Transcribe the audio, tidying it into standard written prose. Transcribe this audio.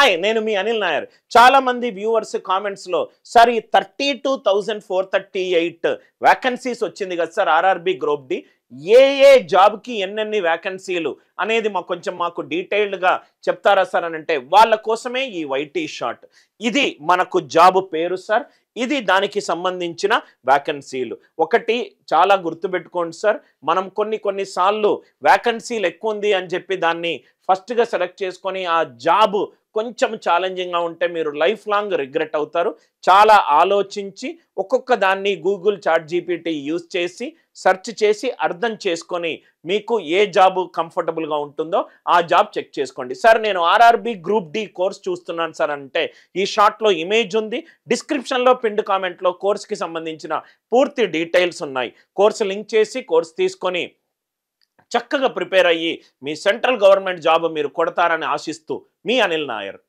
Hi, నేను మీ అనిల్ నాయర్. చాలా మంది వ్యూవర్స్ కామెంట్స్‌లో సార్ ఈ 32,438 వేకెన్సీస్ వచ్చింది కదా సార్ ఆర్ఆర్‌బీ గ్రూప్ డి. ఏ జాబ్‌కి ఎన్నెన్ని వేకెన్సీలు అనేది మాకు డీటెయిల్డ్‌గా చెప్తారా సార్ అని అంటే, వాళ్ళ కోసమే ఈ వైటీ షాట్. ఇది మనకు జాబ్ పేరు సార్. ఇది దానికి సంబంధించిన వేకెన్సీలు. ఒకటి చాలా గుర్తుపెట్టుకోండి సార్. మనం కొన్ని సార్లు వేకెన్సీలు ఎక్కువ ఉంది అని చెప్పి దాన్ని ఫస్ట్‌గా సెలెక్ట్ చేసుకొని ఆ జాబ్ కొంచెం ఛాలెంజింగ్‌గా ఉంటే మీరు లైఫ్ లాంగ్ రిగ్రెట్ అవుతారు. చాలా ఆలోచించి ఒక్కొక్క దాన్ని గూగుల్, చాట్ జీపీటీ యూజ్ చేసి సెర్చ్ చేసి అర్థం చేసుకొని మీకు ఏ జాబ్ కంఫర్టబుల్‌గా ఉంటుందో ఆ జాబ్ చెక్ చేసుకోండి. సార్ నేను ఆర్ఆర్‌బీ గ్రూప్ డి కోర్స్ చూస్తున్నాను సార్ అంటే ఈ షార్ట్‌లో ఇమేజ్ ఉంది. డిస్క్రిప్షన్‌లో పిన్డ్ కామెంట్‌లో కోర్స్‌కి సంబంధించిన పూర్తి డీటెయిల్స్ ఉన్నాయి. కోర్స్ లింక్ చేసి కోర్స్ తీసుకొని చక్కగా ప్రిపేర్ అయ్యి మీ సెంట్రల్ గవర్నమెంట్ జాబ్ మీరు కొడతారని ఆశిస్తూ మీ అనిల్ నాయర్.